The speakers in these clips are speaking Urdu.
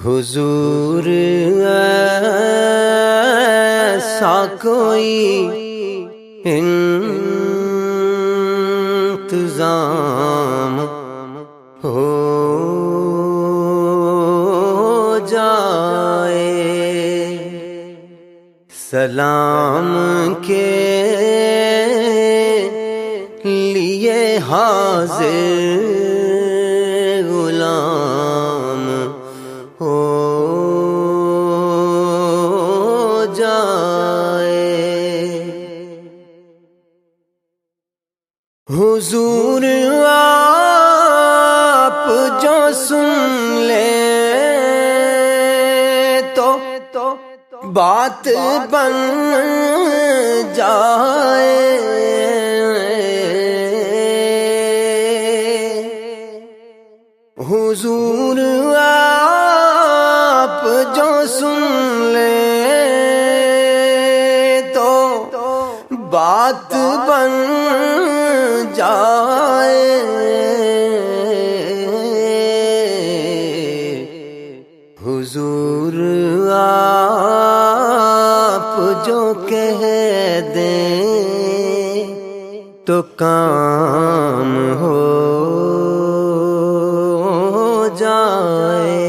حضور ایسا کوئی انتظام ہو جائے، سلام کے لیے حاضر غلام ہو جائے۔ حضور آپ جو سن لیں تو بات بن جائے، حضور آپ جو سن لیں تو بات بن جائے، حضور آپ جو کہہ دیں تو کام ہو جائے،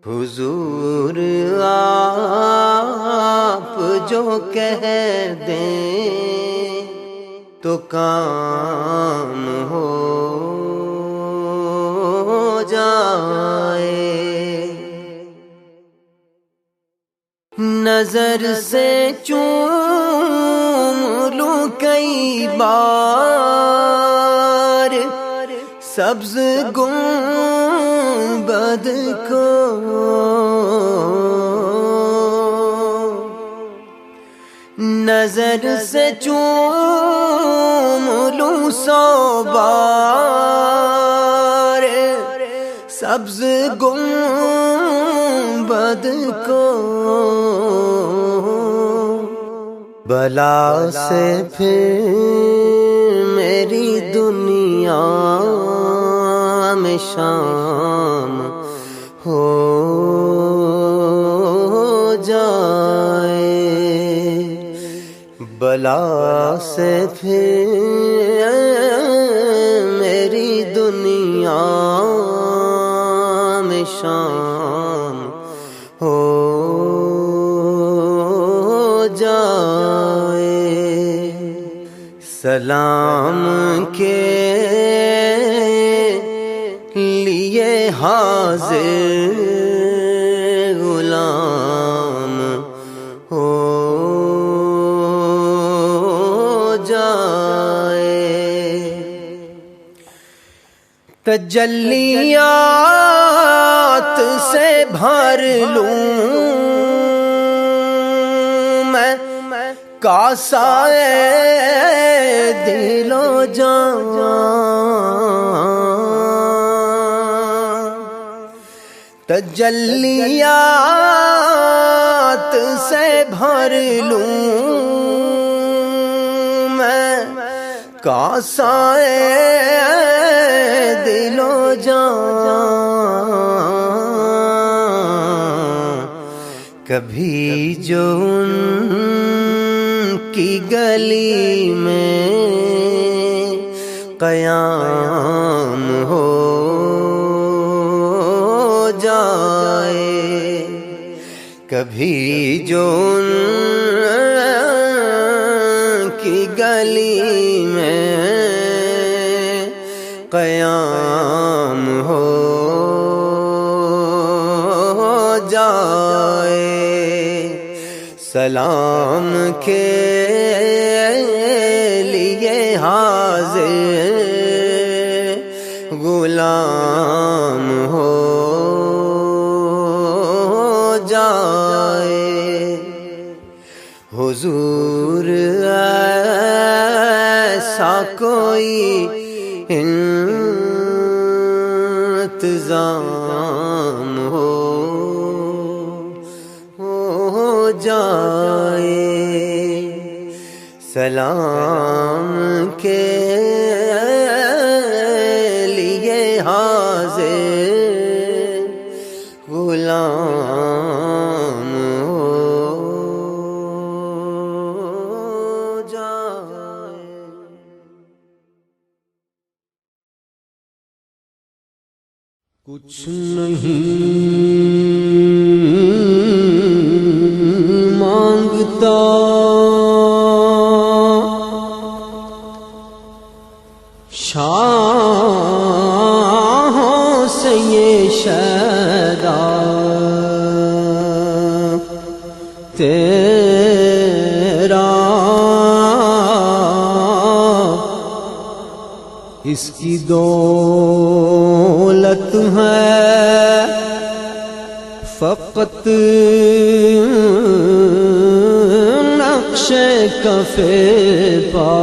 حضور آپ جو کہہ دیں تو کام ہو جائے۔ نظر سے چوم لوں کئی بار سبز گنبد کو، نظر سے چوم لوں 100 بار سبز گنبد کو، بلا سے پھر میری دنیا میں شام ہو جائے، بلا سے پھر میری دنیا میں شام ہو جائے، سلام کے لیے حاضر غلام ہو جائے، تجلیات سے بھر لوں میں کاسہ دل و جان، تجلیات سے بھر لوں میں کاسہ دل و جان، کبھی جو ان کی گلی میں قیام ہو جائے، کبھی جو ان کی گلی میں قیام ہو جائے، سلام کے لیے حاضر غلام ہو جائے، حضور ایسا کوئی انتظام ہو جائے، سلام کے لیے حاضر کچھ نہیں مانگتا شاہوں سے یہ شیدا تیرا، اس کی دولت ہے فقط نقش کف پا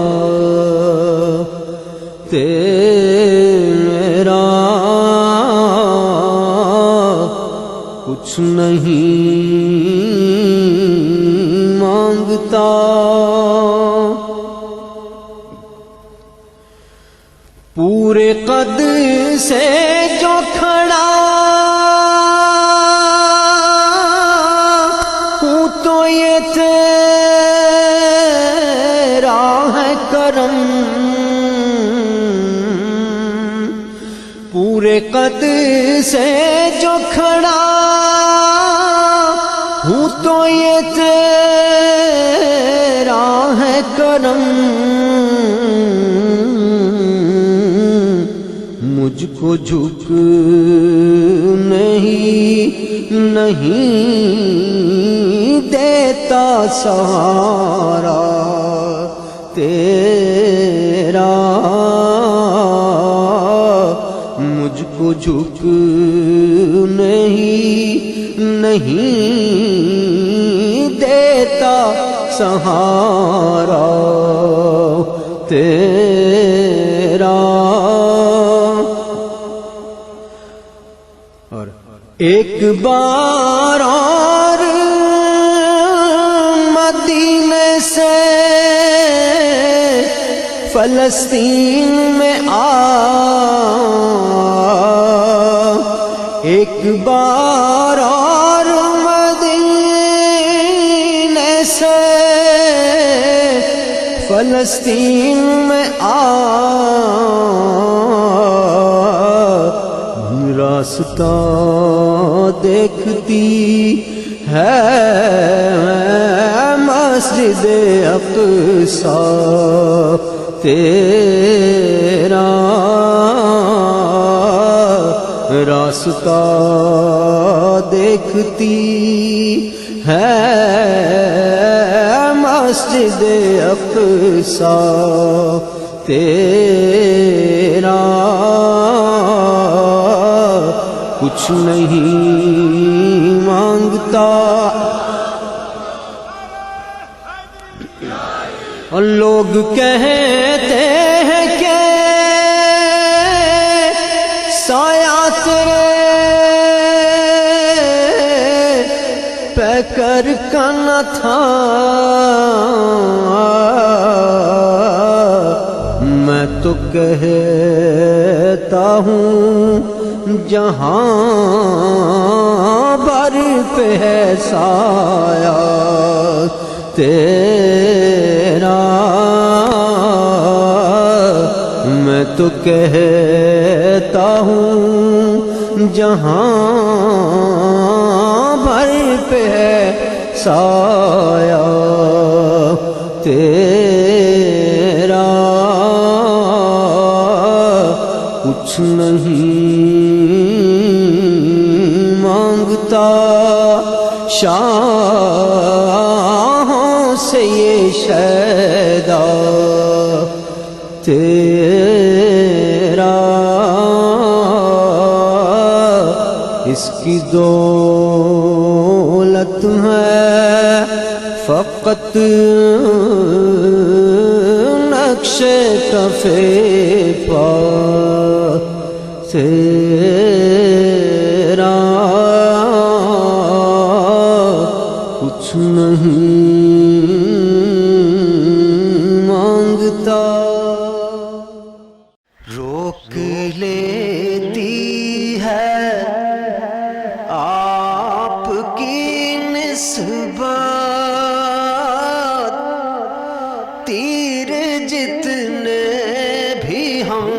تیرا، کچھ نہیں مانگتا پورے قد سے جو کھڑا ہوں تو یہ تیرا ہے کرم، پورے قد سے جو کھڑا ہوں تو یہ تیرا ہے کرم، مجھ کو جھک نہیں دیتا سہارا تیرا، مجھ کو جھک نہیں دیتا سہارا تیرا، اور ایک بار اور مدینے سے فلسطین میں آ، ایک بار اور مدینے سے فلسطین میں آ، راستہ دیکھتی ہے مسجد اقصیٰ تیرا، راستہ دیکھتی ہے مسجد اقصیٰ تیرا، کچھ نہیں مانگتا اور لوگ کہتے ہیں کہ سایہ تیرے پیکر کا نہ تھا، میں تو کہتا ہوں جہاں بر پہ ہے سایہ تیرا، میں تو کہتا ہوں جہاں بر پہ ہے سایہ تیرا، کچھ نہیں مانگتا شاہوں سے یہ شیدا تیرا، اس کی دولت ہے فقط نقش کف پا تیرا، کچھ نہیں مانگتا روک لیتی ہے آپ کی نسبت تیر جتنے بھی ہم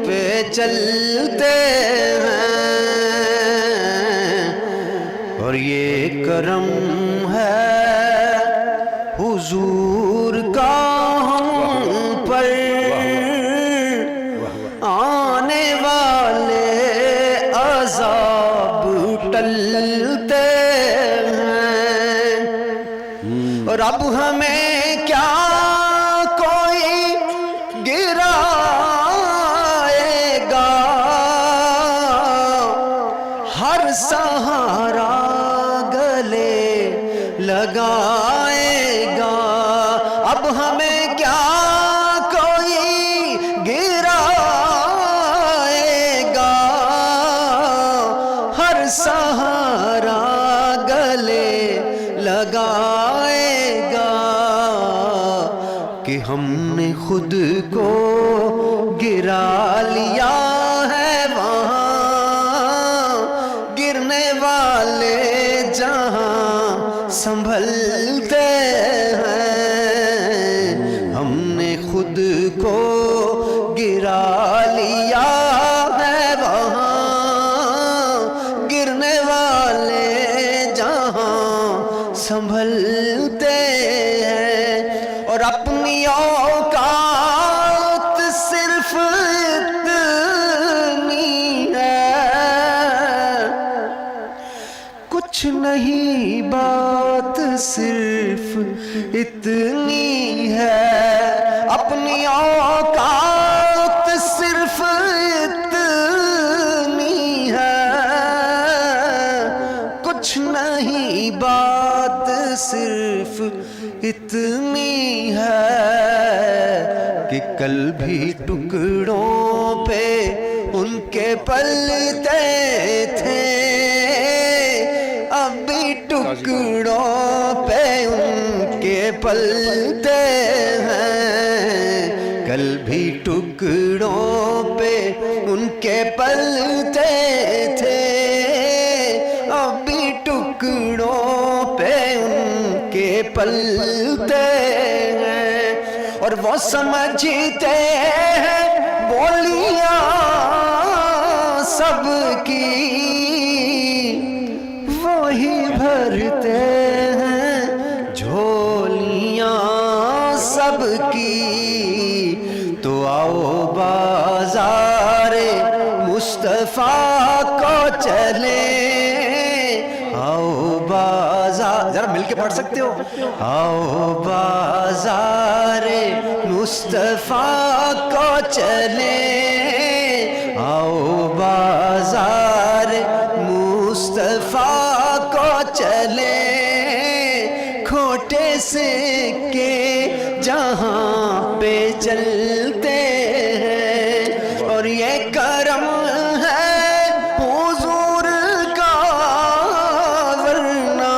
پہ چلتے کرم ہے حضور کا ہم پر، آنے والے عذاب ٹلتے ہیں، اور اب ہمیں کیا کوئی گرائے گا، ہر سہارا گلے لگائے گا، اب ہمیں کیا کوئی گرائے گا، ہر سہارا گلے لگائے گا، کہ ہم نے خود کو گرا لیا ہے وہاں، گرنے والے جہاں سنبھلتے ہیں، ہم نے خود کو گرا لیا ہے وہاں، گرنے والے جہاں سنبھلتے ہیں، اور اپنی اوقات صرف اتنی ہے، کچھ نہیں بات صرف اتنی ہے، اپنی اوقات صرف اتنی ہے، کچھ نہیں بات صرف اتنی ہے، کہ کل بھی ٹکڑوں پہ ان کے پلتے تھے، اب بھی ٹکڑوں پہ ان کے پلتے ہیں، کل بھی ٹکڑوں پہ ان کے پلتے تھے، اب بھی ٹکڑوں پہ ان کے پلتے ہیں، اور وہ سمجھتے ہیں بولیاں سب کی وہی بھرتے ہیں جھولیاں سب کی، تو آؤ بازار مصطفیٰ کو چلیں، آؤ بازار، ذرا مل کے پڑھ سکتے ہو، آؤ بازار مصطفیٰ کو چلیں، آؤ بازار مصطفیٰ کو چلیں، کھوٹے سکے جہاں پہ چلتے ہیں، اور یہ کرم ہے حضور کا، ورنہ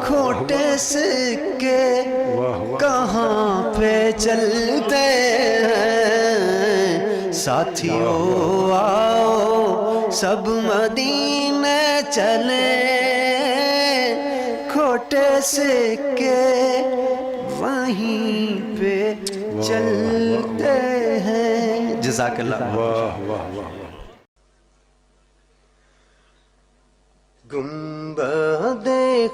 کھوٹے سکے کہاں پہ چلتے ہیں، ساتھیو آؤ سب مدینے چلیں، کھوٹے سکے وہیں پہ چلتے ہیں۔ جزاک اللہ۔ واہ واہ واہ واہ۔ گنبد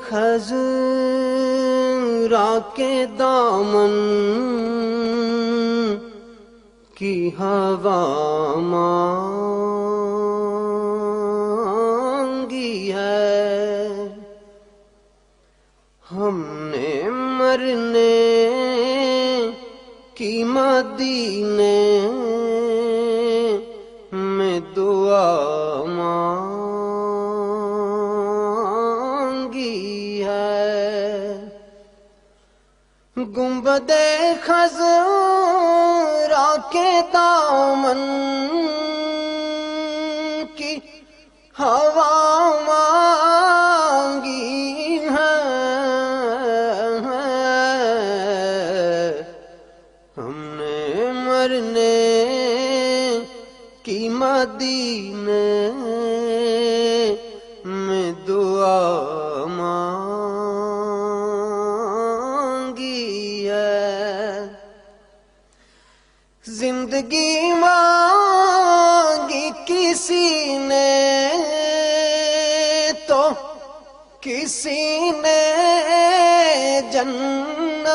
خضرا کے دامن کی ہوا مانگی ہے، ہم نے مرنے کی مدینے میں دعا مانگی ہے، گنبد خضرا کے دامن کی ہوا مانگی ہے، ہم نے مرنے کی مدینے میں دعا مانگی ہے، زندگی مانگی کسی نے تو کسی نے جنت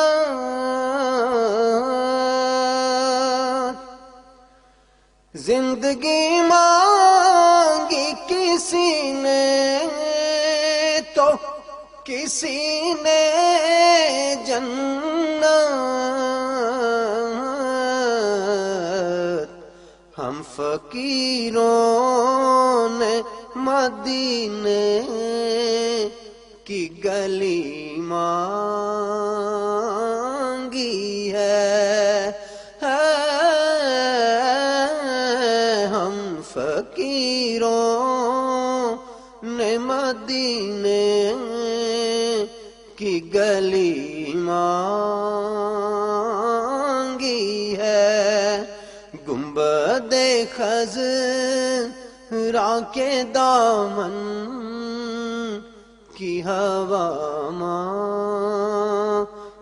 زندگی مانگی کسی نے تو کسی نے جنت ہم فقیروں نے مدینے کی گلی مانگی ہے ہم فقیروں نے مدینے کی گلی مانگی ہے گنبد خضرا کے دامن کی ہوا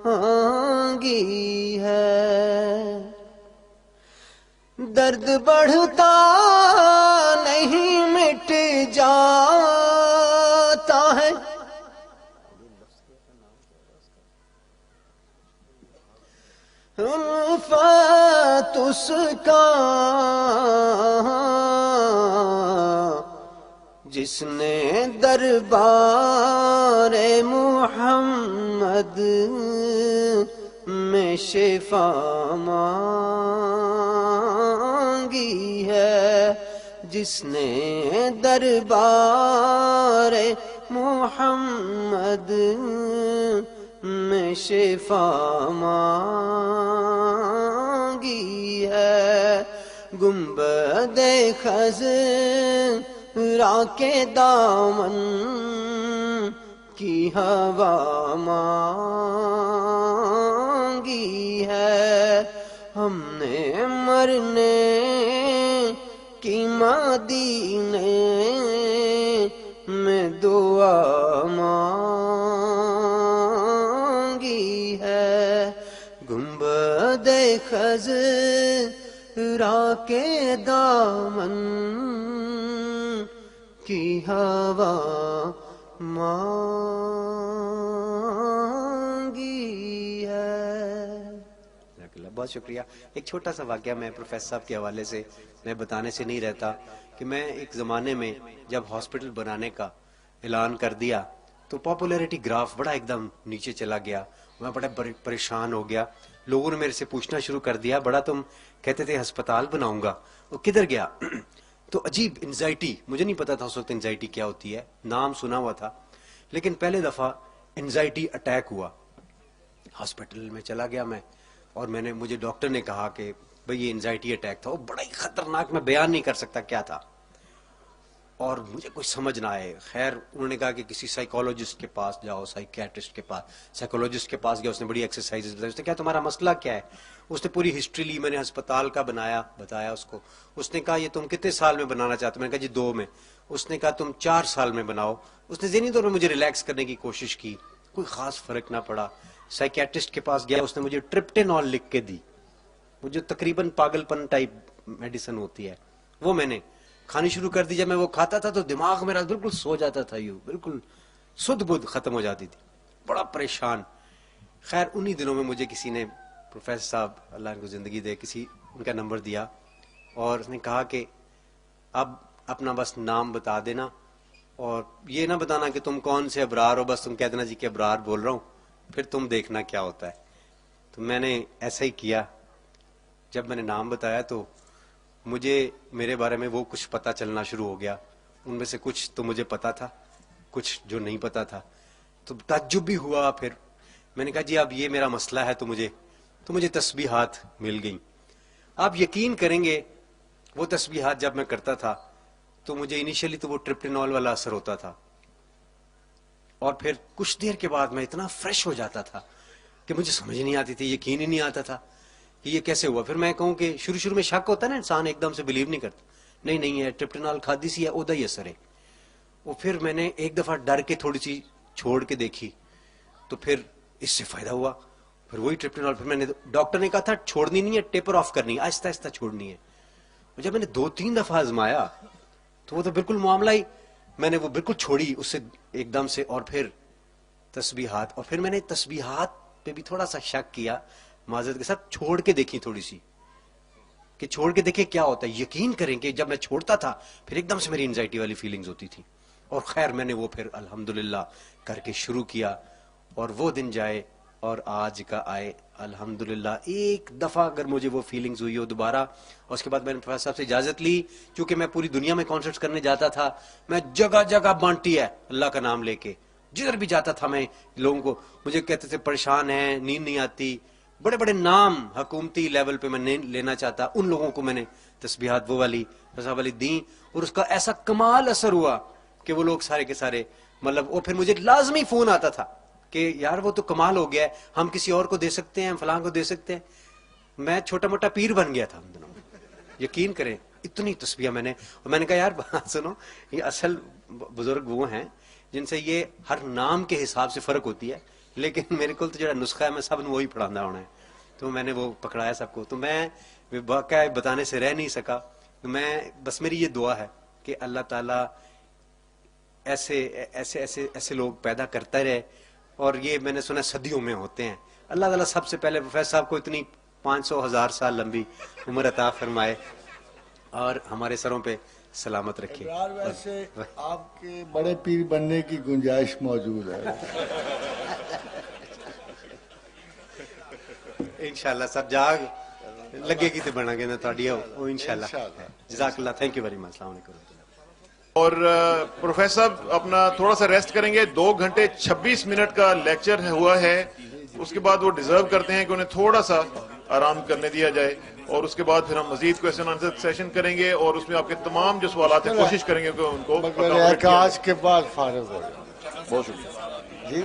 مانگی ہے درد بڑھتا نہیں مٹ جاتا ہے الفت اس کا جس نے دربار محمد میں شفا مانگی ہے جس نے دربار محمد میں شفا مانگی ہے گنبد خضرا کے دامن کی ہوا مانگی ہے ہم نے مرنے کی مدینے میں دعا مانگی ہے گنبد خضرا کے دامن کی ہوا مانگی ہے بہت شکریہ ایک چھوٹا سا واقعہ میں پروفیسر صاحب کے حوالے سے میں بتانے سے نہیں رہتا کہ میں ایک زمانے میں جب ہاسپٹل بنانے کا اعلان کر دیا تو پاپولیرٹی گراف بڑا ایک دم نیچے چلا گیا میں بڑا پریشان ہو گیا لوگوں نے میرے سے پوچھنا شروع کر دیا بڑا تم کہتے تھے ہسپتال بناؤں گا وہ کدھر گیا تو عجیب انزائٹی مجھے نہیں پتا تھا اس وقت انزائٹی کیا ہوتی ہے نام سنا ہوا تھا لیکن پہلے دفعہ انزائٹی اٹیک ہوا ہاسپٹل میں چلا گیا میں اور مجھے ڈاکٹر نے کہا کہ بھئی یہ انزائٹی اٹیک تھا وہ بڑا ہی خطرناک میں بیان نہیں کر سکتا کیا تھا اور مجھے کچھ سمجھ نہ آئے خیر انہوں نے کہا کہ کسی سائیکالوجسٹ کے پاس جاؤ سائیکیٹرسٹ کے پاس سائیکالوجسٹ کے پاس گیا اس نے بڑی ایکسرسائزز بتائی اس نے کہا تمہارا مسئلہ کیا ہے اس نے پوری ہسٹری لی میں نے ہسپتال کا بتایا اس کو اس نے کہا یہ تم کتنے سال میں بنانا چاہتے ہو میں نے کہا جی 2 میں اس نے کہا تم 4 سال میں بناؤ اس نے ذہنی طور پر مجھے ریلیکس کرنے کی کوشش کی کوئی خاص فرق نہ پڑا سائیکیٹرسٹ کے پاس گیا اس نے مجھے ٹرپٹینول لکھ کے دی وہ جو تقریباً پاگل پن ٹائپ میڈیسن ہوتی ہے وہ میں نے کھانی شروع کر دی جب میں وہ کھاتا تھا تو دماغ میرا بالکل سو جاتا تھا یوں بالکل سدھ بدھ ختم ہو جاتی تھی بڑا پریشان خیر انہی دنوں میں مجھے کسی نے پروفیسر صاحب اللہ ان کو زندگی دے کسی ان کا نمبر دیا اور اس نے کہا کہ اب اپنا بس نام بتا دینا اور یہ نہ بتانا کہ تم کون سے ابرار ہو بس تم کہہ دینا جی کہ ابرار بول رہا ہوں پھر تم دیکھنا کیا ہوتا ہے تو میں نے ایسا ہی کیا جب میں نے نام بتایا تو مجھے میرے بارے میں وہ کچھ پتہ چلنا شروع ہو گیا ان میں سے کچھ تو مجھے پتا تھا کچھ جو نہیں پتا تھا تو تعجب بھی ہوا پھر میں نے کہا جی اب یہ میرا مسئلہ ہے تو مجھے تسبیحات مل گئیں آپ یقین کریں گے وہ تسبیحات جب میں کرتا تھا تو مجھے انیشلی تو وہ ٹرپٹینول والا اثر ہوتا تھا اور پھر کچھ دیر کے بعد میں اتنا فریش ہو جاتا تھا کہ مجھے سمجھ نہیں آتی تھی یقین ہی نہیں آتا تھا کہ یہ کیسے ہوا پھر میں کہوں کہ شروع میں شک ہوتا ہے نا انسان ایک دم سے بلیو نہیں کرتا نہیں ہے ٹرپٹینول کھادی سی ہے اودا ہی اثر ہے وہ پھر میں نے ایک دفعہ ڈر کے تھوڑی سی چھوڑ کے دیکھی تو پھر اس سے فائدہ ہوا پھر وہی ٹرپٹینول پھر میں نے ڈاکٹر نے کہا تھا چھوڑنی نہیں ہے ٹیپر آف کرنی ہے آہستہ آہستہ چھوڑنی ہے جب میں نے 2-3 دفعہ آزمایا تو وہ تو بالکل معاملہ ہی میں نے وہ بالکل چھوڑی اس سے ایک دم سے, اور پھر تسبیحات, اور پھر میں نے تسبیحات پہ بھی تھوڑا سا شک کیا معذرت کے ساتھ, چھوڑ کے دیکھی تھوڑی سی کہ چھوڑ کے دیکھے کیا ہوتا ہے. یقین کریں کہ جب میں چھوڑتا تھا پھر ایک دم سے میری انزائٹی والی فیلنگز ہوتی تھی, اور خیر میں نے وہ پھر الحمدللہ کر کے شروع کیا, اور وہ دن جائے اور آج کا آئے الحمدللہ. ایک دفعہ اگر مجھے وہ فیلنگز ہوئی ہو دوبارہ, اور اس کے بعد میں نے پروفیسر صاحب سے اجازت لی, چونکہ میں پوری دنیا میں کانسرٹس کرنے جاتا تھا, میں جگہ جگہ بانٹی ہے اللہ کا نام لے کے, جدھر بھی جاتا تھا میں لوگوں کو, مجھے کہتے تھے پریشان ہیں, نیند نہیں آتی, بڑے بڑے نام حکومتی لیول پہ میں نہیں لینا چاہتا, ان لوگوں کو میں نے تسبیحات وہ والی والی دیں, اور اس کا ایسا کمال اثر ہوا کہ وہ لوگ سارے کے سارے مطلب, اور پھر مجھے لازمی فون آتا تھا کہ یار وہ تو کمال ہو گیا ہے, ہم کسی اور کو دے سکتے ہیں, ہم فلاں کو دے سکتے ہیں. میں چھوٹا موٹا پیر بن گیا تھا ان دنوں, یقین کریں اتنی تسبیح میں نے. اور میں نے کہا یار بات سنو, یہ اصل بزرگ وہ ہیں جن سے یہ ہر نام کے حساب سے فرق ہوتی ہے, لیکن میرے کو تو جو نسخہ ہے میں سب نے وہی پڑھانا ہونا ہے, تو میں نے وہ پکڑایا سب کو. تو میں واقعہ بتانے سے رہ نہیں سکا, تو میں بس میری یہ دعا ہے کہ اللہ تعالیٰ ایسے ایسے ایسے ایسے لوگ پیدا کرتا رہے, اور یہ میں نے سنا صدیوں میں ہوتے ہیں. اللہ تعالیٰ سب سے پہلے پروفیسر صاحب کو اتنی 500,000 سال لمبی عمر عطا فرمائے اور ہمارے سروں پہ سلامت رکھے. ویسے آپ کے بڑے پیر بننے کی گنجائش موجود ہے. انشاءاللہ سب جاگ لگے کی تے بنا گے نا تھوڑی او انشاءاللہ. جزاک اللہ, تھینک یو ویری مچ, السلام علیکم. اور پروفیسر صاحب اپنا تھوڑا سا ریسٹ کریں گے, 2 گھنٹے 26 منٹ کا لیکچر ہوا ہے, اس کے بعد وہ ڈیزرو کرتے ہیں کہ انہیں تھوڑا سا آرام کرنے دیا جائے, اور اس کے بعد پھر ہم مزید کویسچن آنسر سیشن کریں گے, اور اس میں آپ کے تمام جو سوالات ہیں کوشش کریں گے کہ ان کو مگر آج کے بعد فارغ ہو جائیں. بہت شکریہ جی